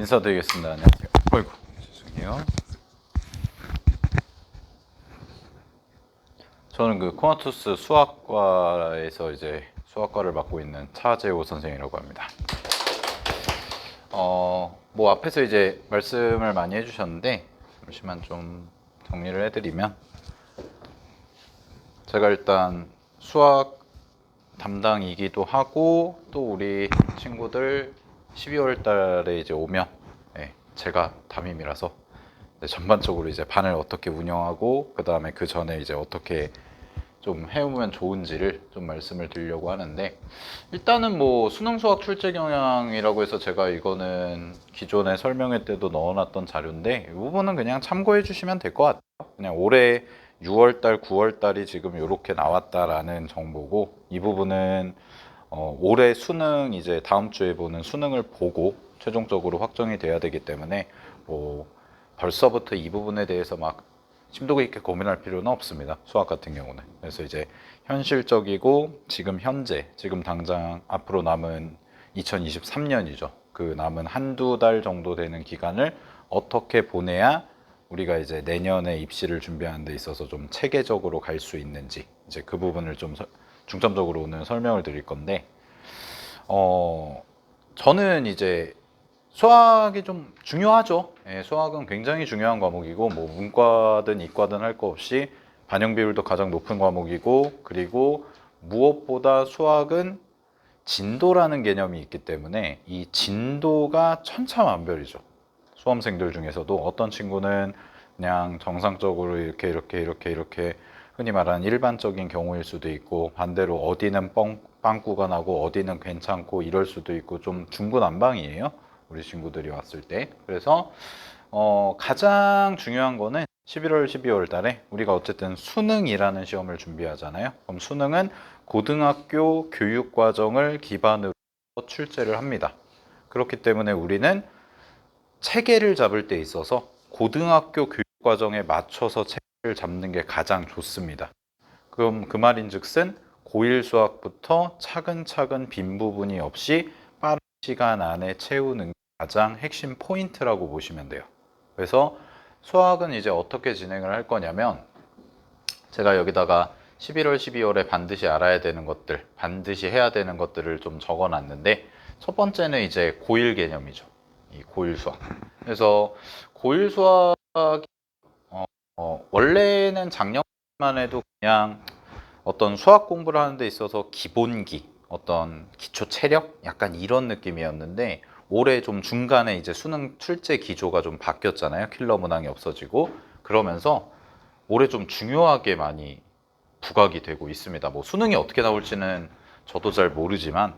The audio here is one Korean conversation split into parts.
인사드리겠습니다. 안녕하세요. 어이구, 죄송해요. 저는 그 코나투스 수학과에서 이제 수학과를 맡고 있는 차재호 선생이라고 합니다. 뭐 앞에서 이제 말씀을 많이 해주셨는데 잠시만 좀 정리를 해드리면, 제가 일단 수학 담당이기도 하고 또 우리 친구들 12월 달에 이제 오면 제가 담임이라서 전반적으로 이제 반을 어떻게 운영하고 그 다음에 그 전에 이제 어떻게 좀 해오면 좋은지를 좀 말씀을 드리려고 하는데, 일단은 뭐 수능 수학 출제 경향이라고 해서 제가 이거는 기존에 설명회 때도 넣어놨던 자료인데 이 부분은 그냥 참고해 주시면 될 것 같아요. 그냥 올해 6월달 9월달이 지금 이렇게 나왔다라는 정보고, 이 부분은 올해 수능 이제 다음 주에 보는 수능을 보고 최종적으로 확정이 돼야 되기 때문에 뭐 벌써부터 이 부분에 대해서 막 심도 깊게 고민할 필요는 없습니다. 수학 같은 경우는. 그래서 이제 현실적이고 지금 현재, 지금 당장 앞으로 남은 2023년이죠. 그 남은 한두 달 정도 되는 기간을 어떻게 보내야 우리가 이제 내년에 입시를 준비하는 데 있어서 좀 체계적으로 갈 수 있는지, 이제 그 부분을 좀 중점적으로 오늘 설명을 드릴 건데, 저는 이제 수학이 좀 중요하죠. 수학은 굉장히 중요한 과목이고, 뭐 문과든 이과든 할 거 없이 반영 비율도 가장 높은 과목이고, 그리고 무엇보다 수학은 진도라는 개념이 있기 때문에 이 진도가 천차만별이죠. 수험생들 중에서도 어떤 친구는 그냥 정상적으로 이렇게 흔히 말하는 일반적인 경우일 수도 있고, 반대로 어디는 빵꾸가 나고 어디는 괜찮고 이럴 수도 있고, 좀 중구난방이에요, 우리 친구들이 왔을 때. 그래서 가장 중요한 거는 11월, 12월 달에 우리가 어쨌든 수능이라는 시험을 준비하잖아요. 그럼 수능은 고등학교 교육과정을 기반으로 출제를 합니다. 그렇기 때문에 우리는 체계를 잡을 때 있어서 고등학교 교육과정에 맞춰서 체계를 잡는 게 가장 좋습니다. 그럼 그 말인즉슨 고1 수학부터 차근차근 빈 부분이 없이 빠른 시간 안에 채우는 게 가장 핵심 포인트라고 보시면 돼요. 그래서 수학은 이제 어떻게 진행을 할 거냐면, 제가 여기다가 11월, 12월에 반드시 알아야 되는 것들, 반드시 해야 되는 것들을 좀 적어 놨는데, 첫 번째는 이제 고1 개념이죠. 이 고1 수학. 그래서 고1 수학이 원래는 작년만 해도 그냥 어떤 수학 공부를 하는 데 있어서 기본기, 어떤 기초 체력, 약간 이런 느낌이었는데, 올해 좀 중간에 이제 수능 출제 기조가 좀 바뀌었잖아요. 킬러 문항이 없어지고. 그러면서 올해 좀 중요하게 많이 부각이 되고 있습니다. 뭐 수능이 어떻게 나올지는 저도 잘 모르지만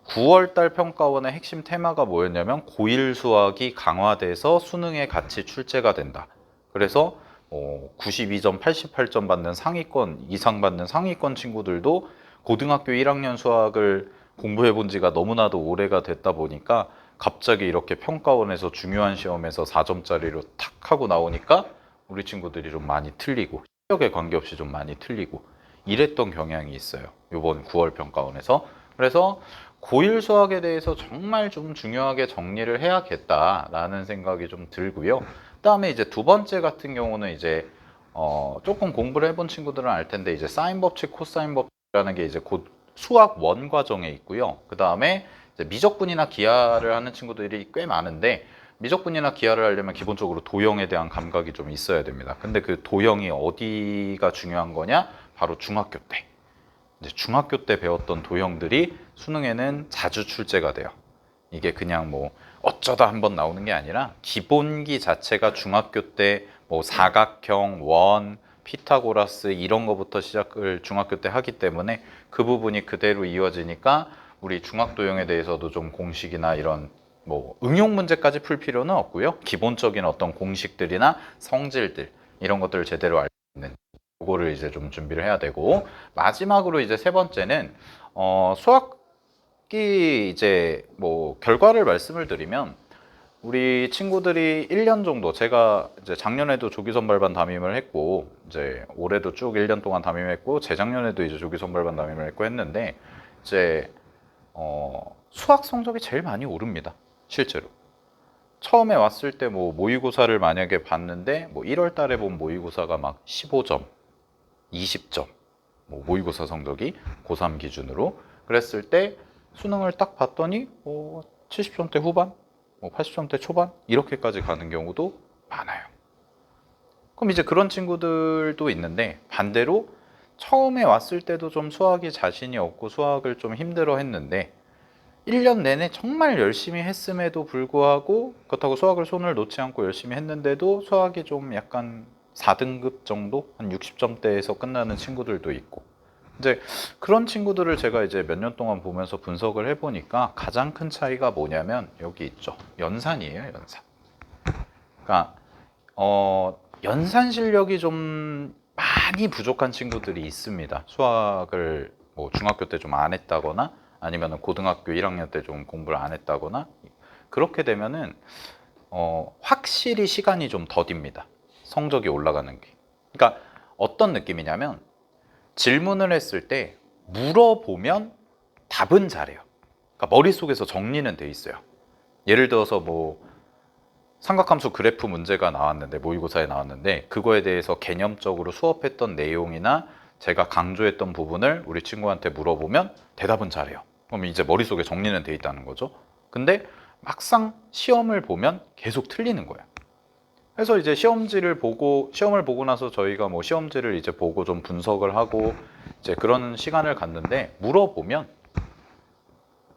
9월달 평가원의 핵심 테마가 뭐였냐면, 고1 수학이 강화돼서 수능에 같이 출제가 된다. 그래서 92점, 88점 받는 상위권 이상 받는 상위권 친구들도 고등학교 1학년 수학을 공부해 본 지가 너무나도 오래가 됐다 보니까 갑자기 이렇게 평가원에서 중요한 시험에서 4점짜리로 탁 하고 나오니까 우리 친구들이 좀 많이 틀리고, 실력에 관계없이 좀 많이 틀리고 이랬던 경향이 있어요, 이번 9월 평가원에서. 그래서 고1 수학에 대해서 정말 좀 중요하게 정리를 해야겠다라는 생각이 좀 들고요. 그다음에 이제 두 번째 같은 경우는 이제 조금 공부를 해본 친구들은 알 텐데, 이제 사인 법칙, 코사인 법칙이라는 게 이제 곧 수학 원 과정에 있고요. 그다음에 이제 미적분이나 기하를 하는 친구들이 꽤 많은데, 미적분이나 기하를 하려면 기본적으로 도형에 대한 감각이 좀 있어야 됩니다. 근데 그 도형이 어디가 중요한 거냐? 바로 중학교 때. 이제 중학교 때 배웠던 도형들이 수능에는 자주 출제가 돼요. 이게 그냥 뭐 어쩌다 한번 나오는 게 아니라 기본기 자체가 중학교 때 뭐 사각형, 원, 피타고라스 이런 거부터 시작을 중학교 때 하기 때문에 그 부분이 그대로 이어지니까 우리 중학도형에 대해서도 좀 공식이나 이런 뭐 응용 문제까지 풀 필요는 없고요. 기본적인 어떤 공식들이나 성질들 이런 것들을 제대로 알 수 있는, 그거를 이제 좀 준비를 해야 되고, 마지막으로 이제 세 번째는 수학기 이제 뭐 결과를 말씀을 드리면, 우리 친구들이 1년 정도, 제가 이제 작년에도 조기 선발반 담임을 했고 이제 올해도 쭉 1년 동안 담임했고 재작년에도 이제 조기 선발반 담임을 했고 했는데, 이제 수학 성적이 제일 많이 오릅니다, 실제로. 처음에 왔을 때 뭐 모의고사를 만약에 봤는데 뭐 1월 달에 본 모의고사가 막 15점, 20점, 뭐 모의고사 성적이 고3 기준으로 그랬을 때 수능을 딱 봤더니 70점대 후반, 80점대 초반 이렇게까지 가는 경우도 많아요. 그럼 이제 그런 친구들도 있는데 반대로 처음에 왔을 때도 좀 수학이 자신이 없고 수학을 좀 힘들어 했는데 1년 내내 정말 열심히 했음에도 불구하고 그렇다고 수학을 손을 놓지 않고 열심히 했는데도 수학이 좀 약간 4등급 정도? 한 60점대에서 끝나는 친구들도 있고 이제 그런 친구들을 제가 이제 몇 년 동안 보면서 분석을 해보니까 가장 큰 차이가 뭐냐면 여기 있죠. 연산이에요, 연산. 그러니까 연산 실력이 좀 많이 부족한 친구들이 있습니다. 수학을 뭐 중학교 때 좀 안 했다거나 아니면 고등학교 1학년 때 좀 공부를 안 했다거나 그렇게 되면은 확실히 시간이 좀 더딥니다. 성적이 올라가는 게. 그러니까 어떤 느낌이냐면 질문을 했을 때 물어보면 답은 잘해요. 그러니까 머릿속에서 정리는 돼 있어요. 예를 들어서 뭐 삼각함수 그래프 문제가 나왔는데 모의고사에 나왔는데 그거에 대해서 개념적으로 수업했던 내용이나 제가 강조했던 부분을 우리 친구한테 물어보면 대답은 잘해요. 그럼 이제 머릿속에 정리는 돼 있다는 거죠. 근데 막상 시험을 보면 계속 틀리는 거예요. 그래서 이제 시험을 보고 나서 저희가 뭐 시험지를 이제 보고 좀 분석을 하고 이제 그런 시간을 갖는데 물어보면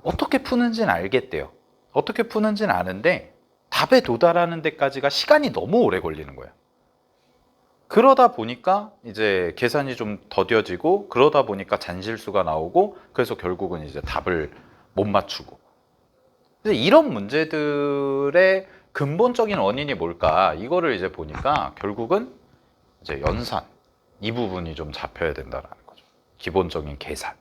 어떻게 푸는지는 알겠대요. 어떻게 푸는지는 아는데 답에 도달하는 데까지가 시간이 너무 오래 걸리는 거예요. 그러다 보니까 이제 계산이 좀 더뎌지고 그러다 보니까 잔실수가 나오고 그래서 결국은 이제 답을 못 맞추고 이런 문제들의 근본적인 원인이 뭘까 이거를 이제 보니까 결국은 이제 연산 이 부분이 좀 잡혀야 된다는 거죠. 기본적인 계산.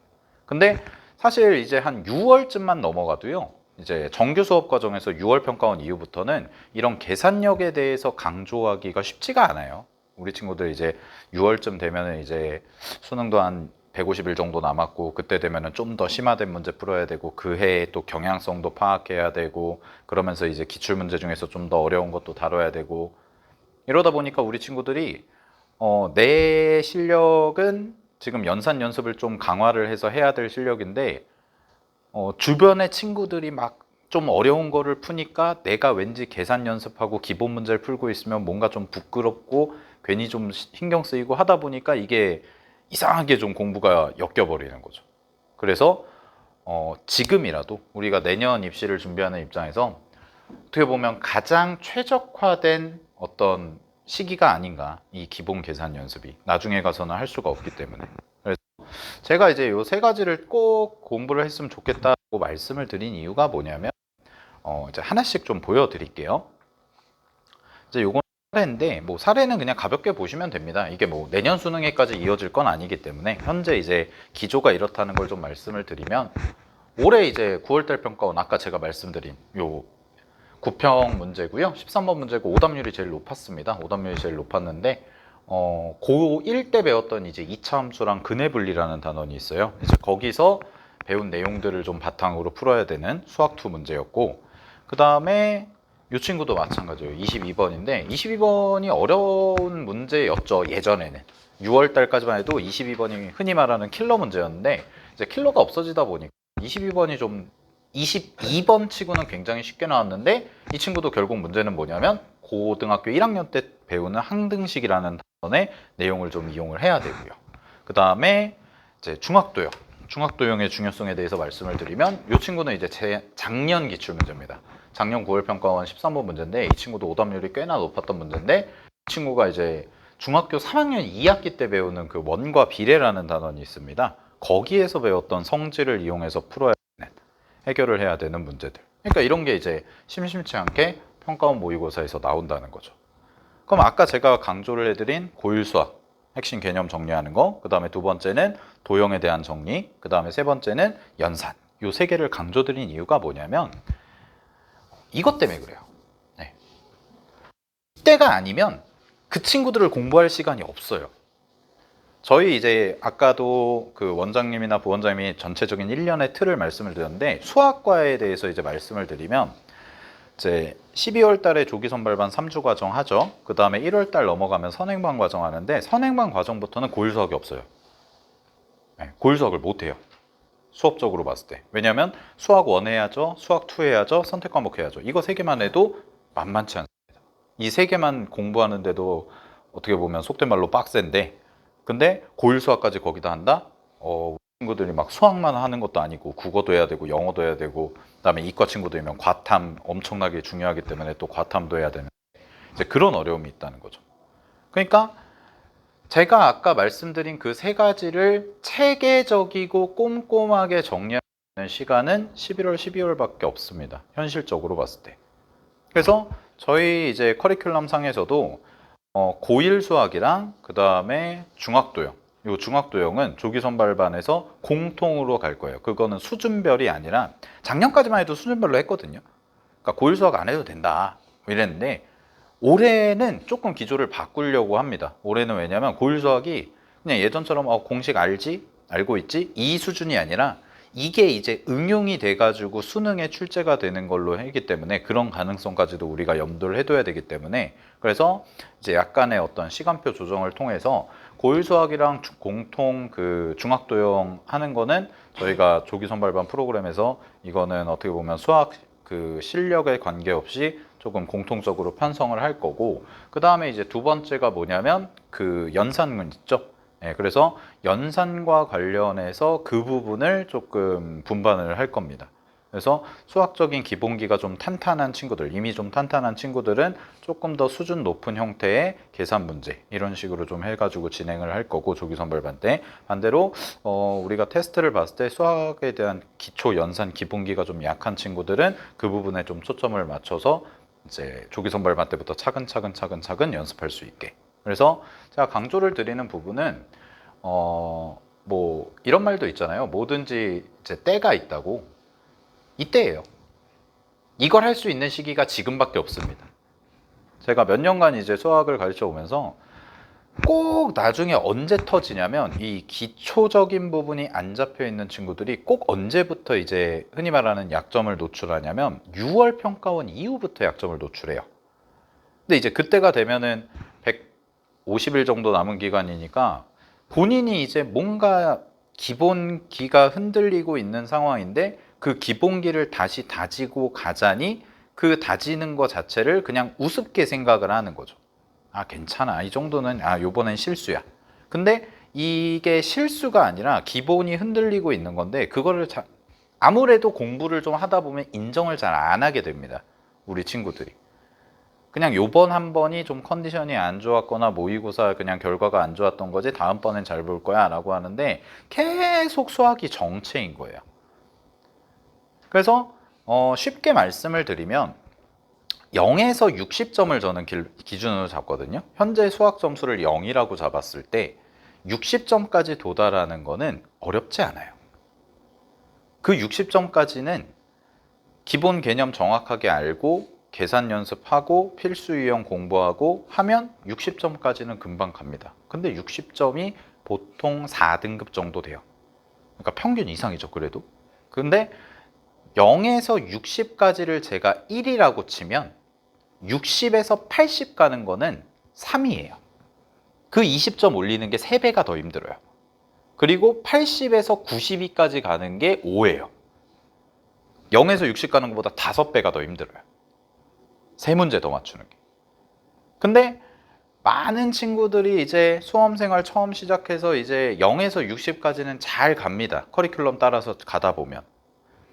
근데 사실 이제 한 6월쯤만 넘어가도요. 이제 정규 수업 과정에서 6월 평가원 이후부터는 이런 계산력에 대해서 강조하기가 쉽지가 않아요. 우리 친구들 이제 6월쯤 되면은 이제 수능도 한 150일 정도 남았고 그때 되면은 좀 더 심화된 문제 풀어야 되고 그 해에 또 경향성도 파악해야 되고 그러면서 이제 기출 문제 중에서 좀 더 어려운 것도 다뤄야 되고 이러다 보니까 우리 친구들이 내 실력은 지금 연산 연습을 좀 강화를 해서 해야 될 실력인데 주변의 친구들이 막 좀 어려운 거를 푸니까 내가 왠지 계산 연습하고 기본 문제를 풀고 있으면 뭔가 좀 부끄럽고 괜히 좀 신경 쓰이고 하다 보니까 이게 이상하게 좀 공부가 엮여버리는 거죠. 그래서 지금이라도 우리가 내년 입시를 준비하는 입장에서 어떻게 보면 가장 최적화된 어떤 시기가 아닌가 이 기본 계산 연습이 나중에 가서는 할 수가 없기 때문에 그래서 제가 이제 요 세 가지를 꼭 공부를 했으면 좋겠다고 말씀을 드린 이유가 뭐냐면 이제 하나씩 좀 보여드릴게요. 이제 요건 사례인데 뭐 사례는 그냥 가볍게 보시면 됩니다. 이게 뭐 내년 수능에까지 이어질 건 아니기 때문에 현재 이제 기조가 이렇다는 걸 좀 말씀을 드리면 올해 이제 9월달 평가원 아까 제가 말씀드린 요 9평 문제고요. 13번 문제고 오답률이 제일 높았습니다. 오답률이 제일 높았는데 고1 때 배웠던 이제 2차 함수랑 근해 분리라는 단원이 있어요. 이제 거기서 배운 내용들을 좀 바탕으로 풀어야 되는 수학2 문제였고 그다음에 이 친구도 마찬가지예요. 22번인데 22번이 어려운 문제였죠. 예전에는 6월 달까지만 해도 22번이 흔히 말하는 킬러 문제였는데 이제 킬러가 없어지다 보니까 22번이 좀 22번 치고는 굉장히 쉽게 나왔는데 이 친구도 결국 문제는 뭐냐면 고등학교 1학년 때 배우는 항등식이라는 단원의 내용을 좀 이용을 해야 되고요. 그 다음에 이제 중학도형의 중요성에 대해서 말씀을 드리면 이 친구는 이제 제 작년 기출 문제입니다. 작년 9월 평가원 13번 문제인데 이 친구도 오답률이 꽤나 높았던 문제인데 이 친구가 이제 중학교 3학년 2학기 때 배우는 그 원과 비례라는 단원이 있습니다. 거기에서 배웠던 성질을 이용해서 풀어야 되는 해결을 해야 되는 문제들. 그러니까 이런 게 이제 심심치 않게 평가원 모의고사에서 나온다는 거죠. 그럼 아까 제가 강조를 해드린 고일 수학 핵심 개념 정리하는 거, 그 다음에 두 번째는 도형에 대한 정리, 그 다음에 세 번째는 연산. 요 세 개를 강조드린 이유가 뭐냐면 이것 때문에 그래요. 네. 이때가 아니면 그 친구들을 공부할 시간이 없어요. 저희 이제 아까도 그 원장님이나 부원장님이 전체적인 1년의 틀을 말씀을 드렸는데 수학과에 대해서 이제 말씀을 드리면 이제 12월 달에 조기 선발반 3주 과정 하죠. 그 다음에 1월 달 넘어가면 선행반 과정 하는데 선행반 과정부터는 고일 수학이 없어요. 네, 고일 수학을 못 해요. 수업적으로 봤을 때. 왜냐하면 수학 1 해야죠. 수학 2 해야죠. 선택 과목 해야죠. 이거 3개만 해도 만만치 않습니다. 이 3개만 공부하는데도 어떻게 보면 속된 말로 빡센데 근데 고일 수학까지 거기다 한다? 친구들이 막 수학만 하는 것도 아니고 국어도 해야 되고 영어도 해야 되고 그다음에 이과 친구들이면 과탐 엄청나게 중요하기 때문에 또 과탐도 해야 되는 이제 그런 어려움이 있다는 거죠. 그러니까 제가 아까 말씀드린 그 3가지를 체계적이고 꼼꼼하게 정리하는 시간은 11월, 12월밖에 없습니다. 현실적으로 봤을 때. 그래서 저희 이제 커리큘럼 상에서도 고1 수학이랑 그 다음에 중학도형 이 중학도형은 조기 선발반에서 공통으로 갈 거예요. 그거는 수준별이 아니라 작년까지만 해도 수준별로 했거든요. 그러니까 고1 수학 안 해도 된다 이랬는데 올해는 조금 기조를 바꾸려고 합니다. 올해는 왜냐면 고1 수학이 그냥 예전처럼 공식 알고 있지 이 수준이 아니라 이게 이제 응용이 돼가지고 수능에 출제가 되는 걸로 했기 때문에 그런 가능성까지도 우리가 염두를 해둬야 되기 때문에 그래서 이제 약간의 어떤 시간표 조정을 통해서 고1 수학이랑 공통 그 중학도형 하는 거는 저희가 조기 선발반 프로그램에서 이거는 어떻게 보면 수학 그 실력에 관계없이 조금 공통적으로 편성을 할 거고 그 다음에 이제 두 번째가 뭐냐면 그 연산문 있죠. 네, 그래서 연산과 관련해서 그 부분을 조금 분반을 할 겁니다. 그래서 수학적인 기본기가 좀 탄탄한 친구들, 이미 좀 탄탄한 친구들은 조금 더 수준 높은 형태의 계산 문제 이런 식으로 좀 해가지고 진행을 할 거고 조기 선발반 때 반대로 우리가 테스트를 봤을 때 수학에 대한 기초 연산 기본기가 좀 약한 친구들은 그 부분에 좀 초점을 맞춰서 이제 조기 선발반 때부터 차근차근 연습할 수 있게. 그래서 제가 강조를 드리는 부분은 뭐 이런 말도 있잖아요. 뭐든지 이제 때가 있다고. 이때예요. 이걸 할 수 있는 시기가 지금밖에 없습니다. 제가 몇 년간 이제 수학을 가르쳐 오면서 꼭 나중에 언제 터지냐면 이 기초적인 부분이 안 잡혀 있는 친구들이 꼭 언제부터 이제 흔히 말하는 약점을 노출하냐면 6월 평가원 이후부터 약점을 노출해요. 근데 이제 그때가 되면은 150일 정도 남은 기간이니까 본인이 이제 뭔가 기본기가 흔들리고 있는 상황인데 그 기본기를 다시 다지고 가자니 그 다지는 것 자체를 그냥 우습게 생각을 하는 거죠. 아, 괜찮아. 이 정도는 요번엔 실수야. 근데 이게 실수가 아니라 기본이 흔들리고 있는 건데 그거를 아무래도 공부를 좀 하다 보면 인정을 잘 안 하게 됩니다. 우리 친구들이. 그냥 요번 한 번이 좀 컨디션이 안 좋았거나 모의고사 그냥 결과가 안 좋았던 거지 다음번엔 잘 볼 거야 라고 하는데 계속 수학이 정체인 거예요. 그래서 쉽게 말씀을 드리면 0에서 60점을 저는 기준으로 잡거든요. 현재 수학 점수를 0이라고 잡았을 때 60점까지 도달하는 거는 어렵지 않아요. 그 60점까지는 기본 개념 정확하게 알고 계산 연습하고 필수 유형 공부하고 하면 60점까지는 금방 갑니다. 근데 60점이 보통 4등급 정도 돼요. 그러니까 평균 이상이죠, 그래도. 근데 0에서 60까지를 제가 1이라고 치면 60에서 80 가는 거는 3이에요. 그 20점 올리는 게 3배가 더 힘들어요. 그리고 80에서 92까지 가는 게 5예요. 0에서 60 가는 것보다 5배가 더 힘들어요. 3문제 더 맞추는 게. 근데 많은 친구들이 이제 수험생활 처음 시작해서 이제 0에서 60까지는 잘 갑니다. 커리큘럼 따라서 가다 보면.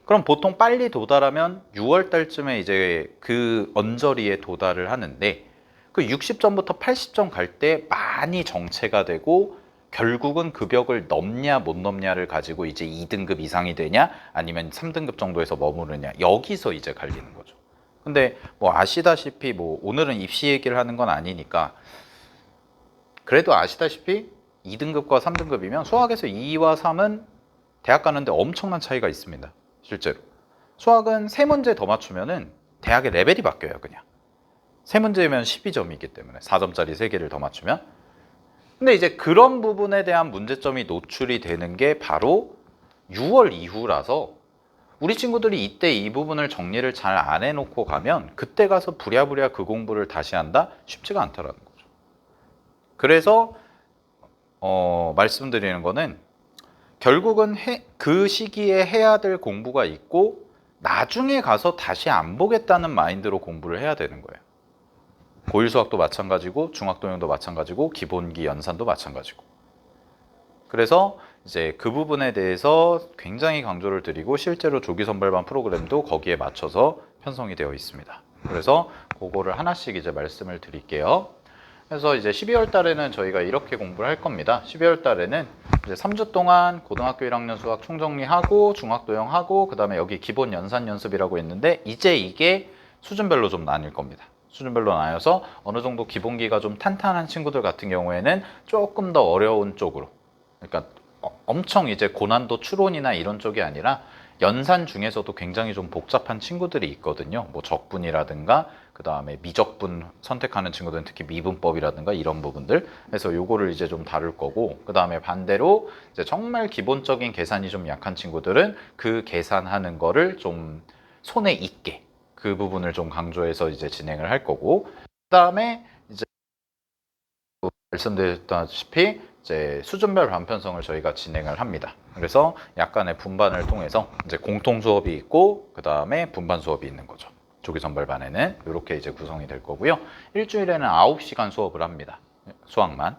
그럼 보통 빨리 도달하면 6월 달쯤에 이제 그 언저리에 도달을 하는데 그 60점부터 80점 갈 때 많이 정체가 되고 결국은 그 벽을 넘냐 못 넘냐를 가지고 이제 2등급 이상이 되냐 아니면 3등급 정도에서 머무르냐 여기서 이제 갈리는 거죠. 근데 뭐 아시다시피 뭐 오늘은 입시 얘기를 하는 건 아니니까 그래도 아시다시피 2등급과 3등급이면 수학에서 2와 3은 대학 가는데 엄청난 차이가 있습니다. 실제로. 수학은 3문제 더 맞추면은 대학의 레벨이 바뀌어요, 그냥. 3문제면 12점이기 때문에 4점짜리 3개를 더 맞추면. 근데 이제 그런 부분에 대한 문제점이 노출이 되는 게 바로 6월 이후라서 우리 친구들이 이때 이 부분을 정리를 잘 안 해놓고 가면 그때 가서 부랴부랴 그 공부를 다시 한다? 쉽지가 않다라는 거죠. 그래서 말씀드리는 거는 결국은 그 시기에 해야 될 공부가 있고 나중에 가서 다시 안 보겠다는 마인드로 공부를 해야 되는 거예요. 고1 수학도 마찬가지고 중학도형도 마찬가지고 기본기 연산도 마찬가지고. 그래서 이제 그 부분에 대해서 굉장히 강조를 드리고 실제로 조기 선발반 프로그램도 거기에 맞춰서 편성이 되어 있습니다. 그래서 그거를 하나씩 이제 말씀을 드릴게요. 그래서 이제 12월 달에는 저희가 이렇게 공부를 할 겁니다. 12월 달에는 이제 3주 동안 고등학교 1학년 수학 총정리하고 중학도형 하고 그다음에 여기 기본 연산 연습이라고 있는데 이제 이게 수준별로 좀 나뉠 겁니다. 수준별로 나눠서 어느 정도 기본기가 좀 탄탄한 친구들 같은 경우에는 조금 더 어려운 쪽으로, 그러니까 엄청 이제 고난도 추론이나 이런 쪽이 아니라 연산 중에서도 굉장히 좀 복잡한 친구들이 있거든요. 뭐 적분이라든가 그 다음에 미적분 선택하는 친구들은 특히 미분법이라든가 이런 부분들. 그래서 요거를 이제 좀 다룰 거고, 그 다음에 반대로 이제 정말 기본적인 계산이 좀 약한 친구들은 그 계산하는 거를 좀 손에 익게 그 부분을 좀 강조해서 이제 진행을 할 거고, 그 다음에 이제 말씀드렸다시피 이제 수준별 반편성을 저희가 진행을 합니다. 그래서 약간의 분반을 통해서 이제 공통 수업이 있고 그 다음에 분반 수업이 있는 거죠. 조기 선발반에는 이렇게 이제 구성이 될 거고요. 일주일에는 9시간 수업을 합니다. 수학만.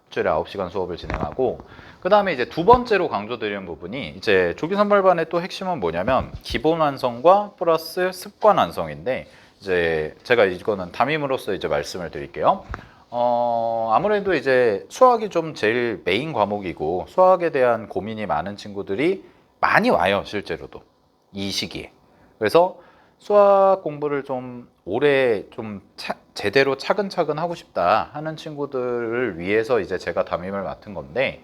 일주일에 9시간 수업을 진행하고 그 다음에 이제 두 번째로 강조드리는 부분이 이제 조기 선발반의 또 핵심은 뭐냐면 기본 완성과 플러스 습관 완성인데 이제 제가 이거는 담임으로서 이제 말씀을 드릴게요. 아무래도 이제 수학이 좀 제일 메인 과목이고 수학에 대한 고민이 많은 친구들이 많이 와요, 실제로도. 이 시기에. 그래서 수학 공부를 좀 오래 좀 제대로 차근차근 하고 싶다 하는 친구들을 위해서 이제 제가 담임을 맡은 건데,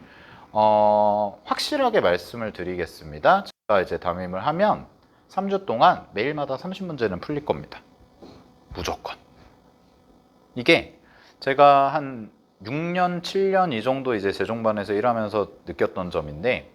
확실하게 말씀을 드리겠습니다. 제가 이제 담임을 하면 3주 동안 매일마다 30문제는 풀릴 겁니다. 무조건. 이게 제가 한 6년, 7년 이 정도 이제 재종반에서 일하면서 느꼈던 점인데,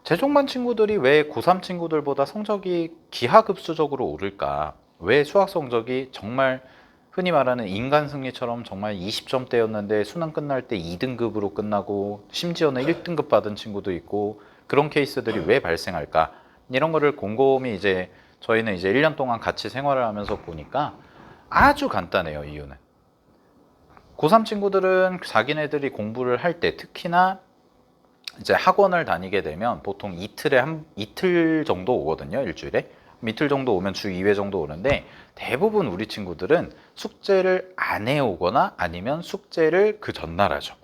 재종반 친구들이 왜 고3 친구들보다 성적이 기하급수적으로 오를까? 왜 수학 성적이 정말 흔히 말하는 인간 승리처럼 정말 20점대였는데 수능 끝날 때 2등급으로 끝나고 심지어는 1등급 받은 친구도 있고 그런 케이스들이 왜 발생할까? 이런 거를 곰곰이 이제 저희는 이제 1년 동안 같이 생활을 하면서 보니까 아주 간단해요, 이유는. 고3 친구들은 자기네들이 공부를 할 때 특히나 이제 학원을 다니게 되면 보통 이틀 정도 오거든요, 일주일에. 이틀 정도 오면 주 2회 정도 오는데 대부분 우리 친구들은 숙제를 안 해오거나 아니면 숙제를 그 전날 하죠.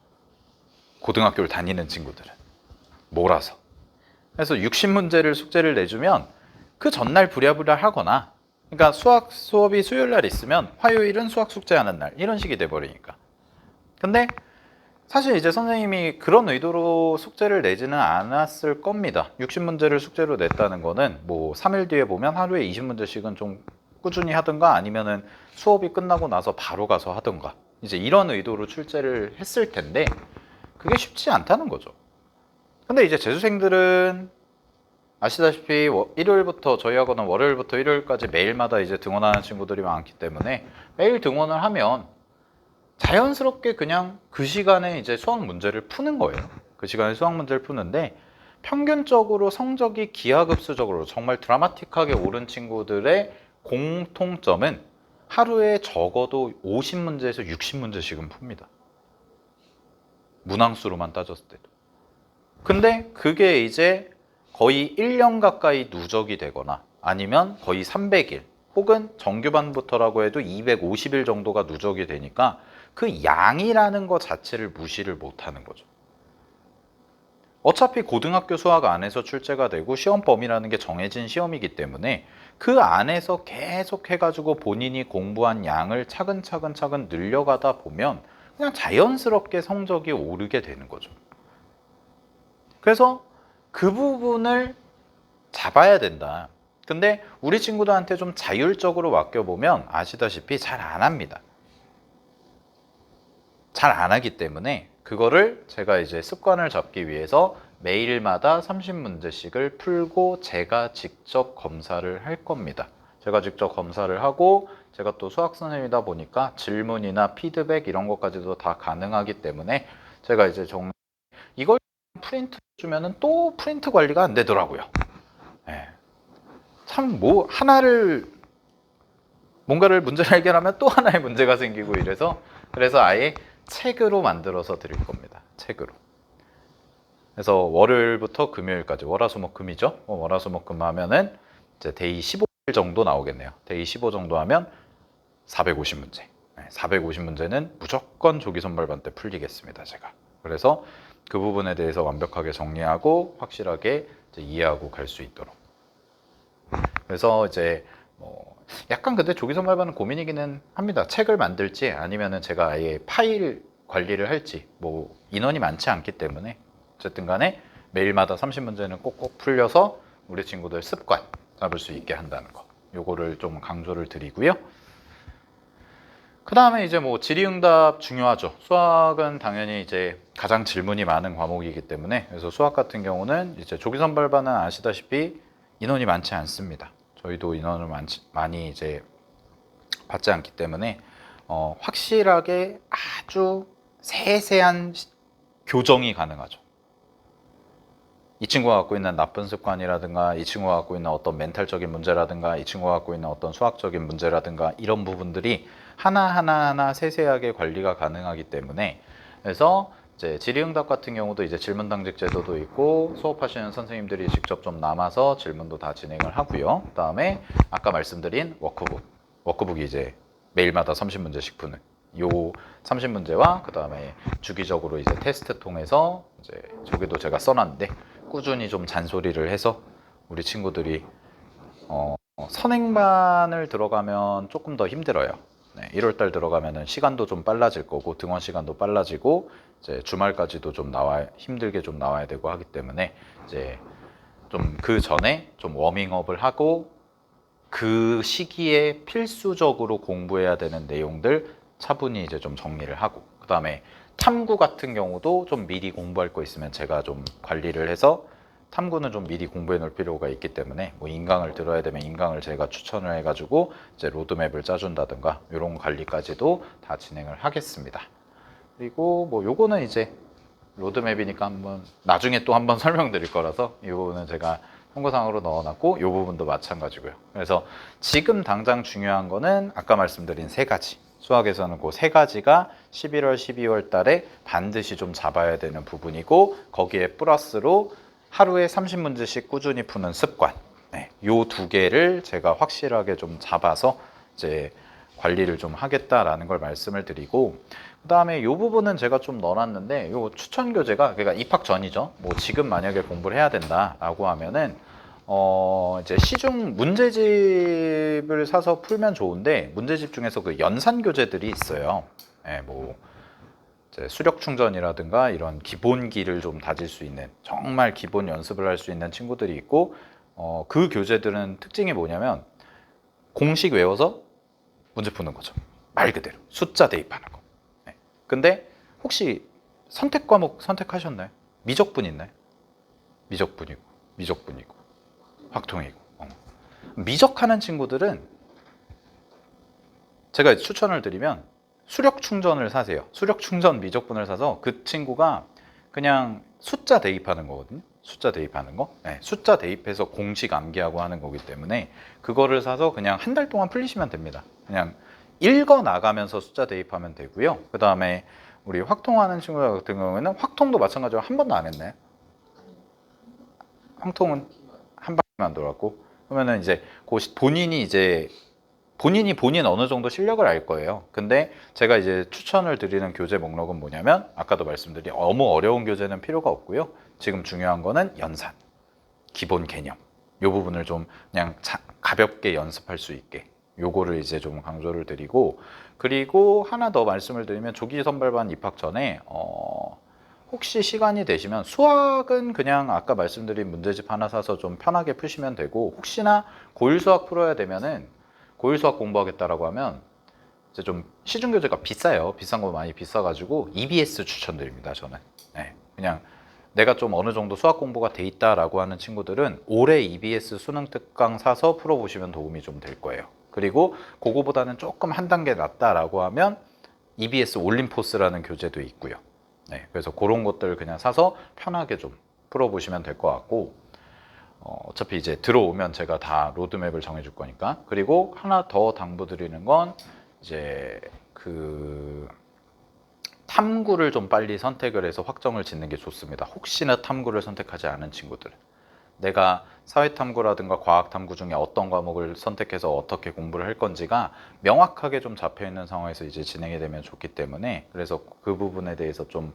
고등학교를 다니는 친구들은 몰아서. 그래서 60문제를 숙제를 내주면 그 전날 부랴부랴 하거나, 그러니까 수학 수업이 수요일 날 있으면 화요일은 수학 숙제하는 날, 이런 식이 돼버리니까. 근데 사실 이제 선생님이 그런 의도로 숙제를 내지는 않았을 겁니다. 60문제를 숙제로 냈다는 거는 뭐 3일 뒤에 보면 하루에 20문제씩은 좀 꾸준히 하든가 아니면은 수업이 끝나고 나서 바로 가서 하든가 이제 이런 의도로 출제를 했을 텐데 그게 쉽지 않다는 거죠. 근데 이제 재수생들은 아시다시피 일요일부터 저희 학원은 월요일부터 일요일까지 매일마다 이제 등원하는 친구들이 많기 때문에 매일 등원을 하면 자연스럽게 그냥 그 시간에 이제 수학 문제를 푸는 거예요. 그 시간에 수학 문제를 푸는데 평균적으로 성적이 기하급수적으로 정말 드라마틱하게 오른 친구들의 공통점은 하루에 적어도 50문제에서 60문제씩은 풉니다. 문항수로만 따졌을 때도. 근데 그게 이제 거의 1년 가까이 누적이 되거나 아니면 거의 300일 혹은 정규반부터라고 해도 250일 정도가 누적이 되니까 그 양이라는 것 자체를 무시를 못하는 거죠. 어차피 고등학교 수학 안에서 출제가 되고 시험 범위라는 게 정해진 시험이기 때문에 그 안에서 계속 해가지고 본인이 공부한 양을 차근차근 늘려가다 보면 그냥 자연스럽게 성적이 오르게 되는 거죠. 그래서 그 부분을 잡아야 된다. 근데 우리 친구들한테 좀 자율적으로 맡겨보면 아시다시피 잘 안 합니다. 잘 안 하기 때문에 그거를 제가 이제 습관을 잡기 위해서 매일마다 30문제씩을 풀고 제가 직접 검사를 할 겁니다. 제가 직접 검사를 하고 제가 또 수학 선생님이다 보니까 질문이나 피드백 이런 것까지도 다 가능하기 때문에 제가 이제 이걸 프린트 주면은 또 프린트 관리가 안 되더라고요. 네. 참 뭐 뭔가를 문제를 해결하면 또 하나의 문제가 생기고 이래서 그래서 아예 책으로 만들어서 드릴 겁니다. 책으로. 그래서 월요일부터 금요일까지 월화수목금이죠. 월화수목금 하면은 이제 데이 15일 정도 나오겠네요. 데이 15 정도 하면 450문제. 450문제는 무조건 조기선발반 때 풀리겠습니다. 제가. 그래서 그 부분에 대해서 완벽하게 정리하고 확실하게 이제 이해하고 갈 수 있도록. 그래서 이제 약간 근데 조기선발반은 고민이기는 합니다. 책을 만들지 아니면은 제가 아예 파일 관리를 할지 뭐 인원이 많지 않기 때문에 어쨌든 간에 매일마다 30문제는 꼭꼭 풀려서 우리 친구들 습관 잡을 수 있게 한다는 거. 요거를 좀 강조를 드리고요. 그 다음에 이제 뭐 질의응답 중요하죠. 수학은 당연히 이제 가장 질문이 많은 과목이기 때문에 그래서 수학 같은 경우는 이제 조기선발반은 아시다시피 인원이 많지 않습니다. 저희도 인원을 많이 이제 받지 않기 때문에 확실하게 아주 세세한 교정이 가능하죠. 이 친구가 갖고 있는 나쁜 습관이라든가 이 친구가 갖고 있는 어떤 멘탈적인 문제라든가 이 친구가 갖고 있는 어떤 수학적인 문제라든가 이런 부분들이 하나하나 세세하게 관리가 가능하기 때문에 그래서 이제 질의응답 같은 경우도 이제 질문당직 제도도 있고 수업하시는 선생님들이 직접 좀 남아서 질문도 다 진행을 하고요. 그다음에 아까 말씀드린 워크북이 이제 매일마다 30문제씩 푸는 요 30문제와 그다음에 주기적으로 이제 테스트 통해서 이제 저기도 제가 써놨는데 꾸준히 좀 잔소리를 해서 우리 친구들이 선행반을 들어가면 조금 더 힘들어요. 1월달 들어가면은 시간도 좀 빨라질 거고 등원 시간도 빨라지고 이제 주말까지도 좀 힘들게 좀 나와야 되고 하기 때문에 이제 좀 그 전에 좀 워밍업을 하고 그 시기에 필수적으로 공부해야 되는 내용들 차분히 이제 좀 정리를 하고 그다음에 탐구 같은 경우도 좀 미리 공부할 거 있으면 제가 좀 관리를 해서 탐구는 좀 미리 공부해 놓을 필요가 있기 때문에 뭐 인강을 들어야 되면 인강을 제가 추천을 해가지고 이제 로드맵을 짜준다든가 이런 관리까지도 다 진행을 하겠습니다. 그리고 뭐 요거는 이제 로드맵이니까 한번 나중에 또 한번 설명드릴 거라서 이거는 제가 홍보상으로 넣어놨고 이 부분도 마찬가지고요. 그래서 지금 당장 중요한 거는 아까 말씀드린 세 가지. 수학에서는 그 세 가지가 11월, 12월 달에 반드시 좀 잡아야 되는 부분이고 거기에 플러스로 하루에 30문제씩 꾸준히 푸는 습관. 요 두 개를 제가 확실하게 좀 잡아서 이제 관리를 좀 하겠다라는 걸 말씀을 드리고 그다음에 이 부분은 제가 좀 넣어놨는데 요 추천 교재가 그러니까 입학 전이죠. 뭐 지금 만약에 공부를 해야 된다라고 하면은 이제 시중 문제집을 사서 풀면 좋은데 문제집 중에서 그 연산 교재들이 있어요. 뭐 이제 수력 충전이라든가 이런 기본기를 좀 다질 수 있는 정말 기본 연습을 할 수 있는 친구들이 있고 그 교재들은 특징이 뭐냐면 공식 외워서 문제 푸는 거죠. 말 그대로 숫자 대입하는 거. 근데 혹시 선택 과목 선택하셨나요? 미적분 있나요? 미적분이고 확통이고 미적하는 친구들은 제가 추천을 드리면 수력 충전을 사세요. 수력 충전 미적분을 사서 그 친구가 그냥 숫자 대입하는 거거든요. 숫자 대입하는 거. 숫자 대입해서 공식 암기하고 하는 거기 때문에 그거를 사서 그냥 한 달 동안 풀리시면 됩니다. 그냥 읽어 나가면서 숫자 대입하면 되고요. 그 다음에 우리 확통하는 친구 같은 경우에는 확통도 마찬가지로 한 번도 안 했나요? 확통은 한 바퀴만 돌았고 그러면은 이제 본인 어느 정도 실력을 알 거예요. 근데 제가 이제 추천을 드리는 교재 목록은 뭐냐면 아까도 말씀드린 너무 어려운 교재는 필요가 없고요. 지금 중요한 거는 연산, 기본 개념 이 부분을 좀 그냥 가볍게 연습할 수 있게 요거를 이제 좀 강조를 드리고 그리고 하나 더 말씀을 드리면 조기 선발반 입학 전에 혹시 시간이 되시면 수학은 그냥 아까 말씀드린 문제집 하나 사서 좀 편하게 푸시면 되고 혹시나 고1 수학 풀어야 되면은 고1 수학 공부하겠다라고 하면 이제 좀 시중 교재가 비싸요. 비싼 거 많이 비싸가지고 EBS 추천드립니다. 저는 그냥 내가 좀 어느 정도 수학 공부가 돼 있다라고 하는 친구들은 올해 EBS 수능 특강 사서 풀어보시면 도움이 좀 될 거예요. 그리고 그거보다는 조금 한 단계 낫다라고 하면 EBS 올림포스라는 교재도 있고요. 네, 그래서 그런 것들 그냥 사서 편하게 좀 풀어보시면 될 것 같고, 어차피 이제 들어오면 제가 다 로드맵을 정해줄 거니까. 그리고 하나 더 당부드리는 건 이제 그 탐구를 좀 빨리 선택을 해서 확정을 짓는 게 좋습니다. 혹시나 탐구를 선택하지 않은 친구들, 내가 사회탐구라든가 과학탐구 중에 어떤 과목을 선택해서 어떻게 공부를 할 건지가 명확하게 좀 잡혀 있는 상황에서 이제 진행이 되면 좋기 때문에, 그래서 그 부분에 대해서 좀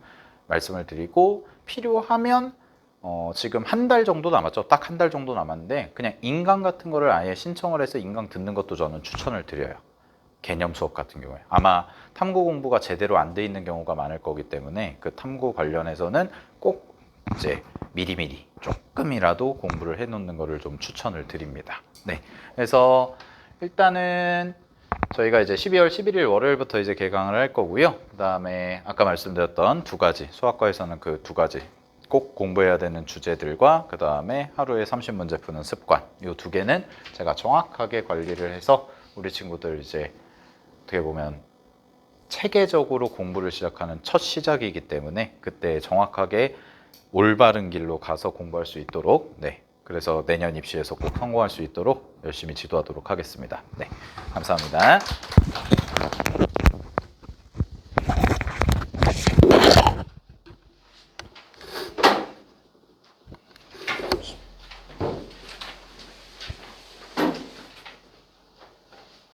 말씀을 드리고, 필요하면 지금 한 달 정도 남았죠. 딱 한 달 정도 남았는데 그냥 인강 같은 거를 아예 신청을 해서 인강 듣는 것도 저는 추천을 드려요. 개념 수업 같은 경우에 아마 탐구 공부가 제대로 안 돼 있는 경우가 많을 거기 때문에 그 탐구 관련해서는 꼭 이제 미리미리 조금이라도 공부를 해 놓는 거를 좀 추천을 드립니다. 네, 그래서 일단은 저희가 이제 12월 11일 월요일부터 이제 개강을 할 거고요. 그 다음에 아까 말씀드렸던 두 가지, 수학과에서는 그 두 가지 꼭 공부해야 되는 주제들과 그 다음에 하루에 30문제 푸는 습관, 이 두 개는 제가 정확하게 관리를 해서 우리 친구들 이제 어떻게 보면 체계적으로 공부를 시작하는 첫 시작이기 때문에 그때 정확하게 올바른 길로 가서 공부할 수 있도록, 네, 그래서 내년 입시에서 꼭 성공할 수 있도록 열심히 지도하도록 하겠습니다. 네, 감사합니다.